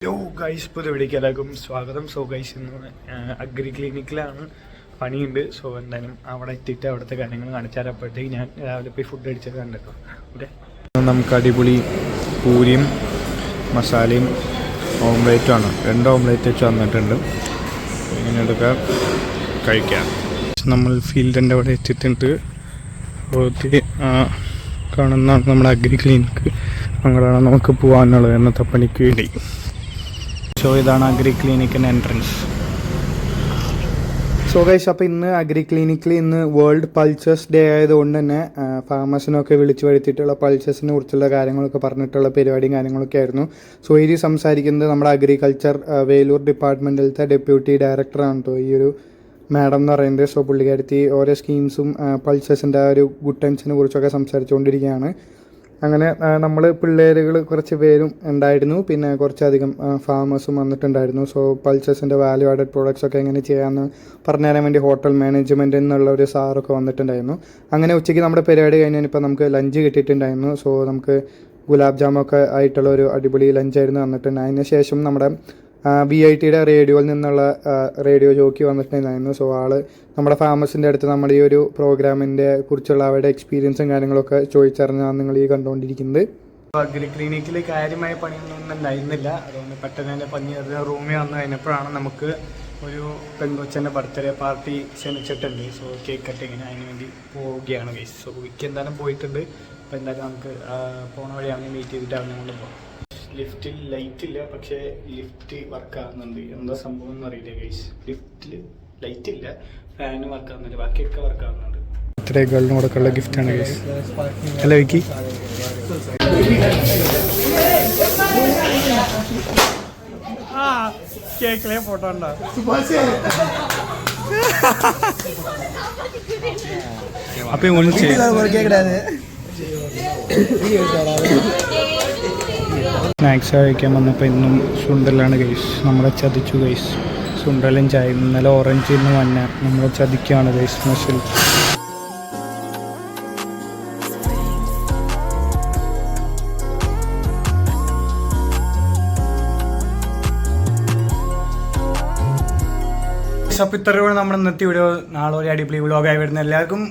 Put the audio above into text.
Hello guys, പുതിയ വീഡിയോക്ക് എല്ലാവർക്കും സ്വാഗതം. സോ ഗൈസ്, ഇന്ന് അഗ്രി ക്ലിനിക്കിലാണ് പണിയുണ്ട്. സോ എന്തായാലും അവിടെ എത്തിയിട്ട് അവിടുത്തെ കാര്യങ്ങൾ കാണിച്ചാലപ്പോഴത്തേക്ക് ഞാൻ രാവിലെ പോയി ഫുഡ് അടിച്ചത് കണ്ടിട്ടോ. ഓക്കെ, നമുക്ക് അടിപൊളി പൂരിയും മസാലയും ഓംലേറ്റുമാണ്. 2 ഓംലേറ്റ് വെച്ച് വന്നിട്ടുണ്ട്. ഇങ്ങനെ എടുക്കാം, കഴിക്കാം. നമ്മൾ ഫീൽഡിൻ്റെ അവിടെ എത്തിയിട്ടുണ്ട്. കാണുന്നതാണ് നമ്മുടെ അഗ്രി ക്ലിനിക്ക്. അങ്ങനെയാണ് നമുക്ക് പോകാനുള്ളത് എന്നത്തെ പണിക്ക് വേണ്ടി. സോ ഇതാണ് അഗ്രി ക്ലിനിക്കിൻ്റെ എൻട്രൻസ്. സോ ഗൈസ്, അപ്പോൾ ഇന്ന് അഗ്രി ക്ലിനിക്കിൽ ഇന്ന് വേൾഡ് പൾസസ് ഡേ ആയതുകൊണ്ട് തന്നെ ഫാമേഴ്സിനൊക്കെ വിളിച്ചു വരുത്തിയിട്ടുള്ള പൾസസിനെ കുറിച്ചുള്ള കാര്യങ്ങളൊക്കെ പറഞ്ഞിട്ടുള്ള പരിപാടിയും കാര്യങ്ങളൊക്കെ ആയിരുന്നു. സോ ഇതിൽ സംസാരിക്കുന്നത് നമ്മുടെ അഗ്രികൾച്ചർ വേലൂർ ഡിപ്പാർട്ട്മെൻറ്റിലത്തെ ഡെപ്യൂട്ടി ഡയറക്ടറാണ് കേട്ടോ ഈ ഒരു മാഡം എന്ന് പറയുന്നത്. സോ പുള്ളിക്കാരത്തി ഓരോ സ്കീംസും പൾസസിൻ്റെ ആ ഒരു ഗുഡ് ടൈംസിനെ കുറിച്ചൊക്കെ സംസാരിച്ചുകൊണ്ടിരിക്കുകയാണ്. അങ്ങനെ നമ്മൾ പിള്ളേരുകൾ കുറച്ച് പേരും ഉണ്ടായിരുന്നു, പിന്നെ കുറച്ചധികം ഫാമേഴ്സും വന്നിട്ടുണ്ടായിരുന്നു. സോ പൾസസിൻ്റെ വാല്യൂ ആഡഡ് പ്രോഡക്ട്സ് ഒക്കെ എങ്ങനെ ചെയ്യാമെന്ന് പറഞ്ഞുതരാൻ വേണ്ടി ഹോട്ടൽ മാനേജ്മെൻറ്റിൽ നിന്നുള്ള ഒരു സാറൊക്കെ വന്നിട്ടുണ്ടായിരുന്നു. അങ്ങനെ ഉച്ചയ്ക്ക് നമ്മുടെ പരിപാടി കഴിഞ്ഞാൽ ഇപ്പോൾ നമുക്ക് ലഞ്ച് കിട്ടിയിട്ടുണ്ടായിരുന്നു. സോ നമുക്ക് ഗുലാബ് ജാമൊക്കെ ആയിട്ടുള്ള ഒരു അടിപൊളി ലഞ്ചായിരുന്നു വന്നിട്ടുണ്ട്. അതിന് ശേഷം നമ്മുടെ BITയുടെ റേഡിയോയിൽ നിന്നുള്ള റേഡിയോ ജോക്കി വന്നിട്ടുണ്ടായിരുന്നു. സോ ആൾ നമ്മുടെ ഫാമേഴ്സിൻ്റെ അടുത്ത് നമ്മുടെ ഈ ഒരു പ്രോഗ്രാമിൻ്റെ കുറിച്ചുള്ള അവരുടെ എക്സ്പീരിയൻസും കാര്യങ്ങളൊക്കെ ചോദിച്ചറിഞ്ഞാണ് നിങ്ങൾ ഈ കണ്ടുകൊണ്ടിരിക്കുന്നത്. അഗ്രി ക്ലിനിക്കിൽ കാര്യമായ പണിയൊന്നും ഉണ്ടായിരുന്നില്ല. അതുകൊണ്ട് പെട്ടെന്ന് തന്നെ പണി റൂമിൽ വന്ന് കഴിഞ്ഞപ്പോഴാണ് നമുക്ക് ഒരു പെൺകൊച്ചൻ്റെ ബർത്ത്ഡേ പാർട്ടി ക്ഷണിച്ചിട്ടുണ്ട്. സോ കേക്ക് കട്ടിങ്ങിന് അതിന് വേണ്ടി പോവുകയാണ് ഗൈസ്. സോ വിക്ക് എന്തായാലും പോയിട്ടുണ്ട്. അപ്പോൾ എന്തായാലും നമുക്ക് പോണ വഴി അവനെ മീറ്റ് ചെയ്തിട്ട് അവനെ കൊണ്ട് പോകാം. ലിഫ്റ്റിൽ ലൈറ്റ് ഇല്ല, പക്ഷേ ലിഫ്റ്റ് വർക്കാകുന്നുണ്ട്. എന്താ സംഭവം എന്ന് അറിയില്ല ഗൈസ്. ലിഫ്റ്റിൽ ലൈറ്റ് ഇല്ല, ഫാന് വർക്കാകുന്നില്ല, ബാക്കിയൊക്കെ വർക്കാകുന്നുണ്ട്. ബർത്ത്ഡേ ഗേളിന് കൊടുക്കാനുള്ള ഗിഫ്റ്റാണ് ഗൈസ്. ഹലോ വിക്കി. കേക്കിലെ ഫോട്ടോ ഉണ്ടോ? അപ്പം സ്നാക്സ് കഴിക്കാൻ വന്നപ്പോൾ ഇന്നും സുണ്ടലാണ് ഗൈസ്. നമ്മളെ ചതിച്ചു ഗൈസ്. സുണ്ടലും ചായ. ഇന്നലെ ഓറഞ്ചിൽ നിന്ന് വന്ന നമ്മളെ ചതിക്കുകയാണ് ഗൈസ്. സ്പെഷ്യൽ അപ്പോൾ ഇത്രയും നമ്മുടെ ഇന്നത്തെ വീഡിയോ. നാളെ ഒരു അടിപൊളി വ്ലോഗായി വരുന്ന എല്ലാവർക്കും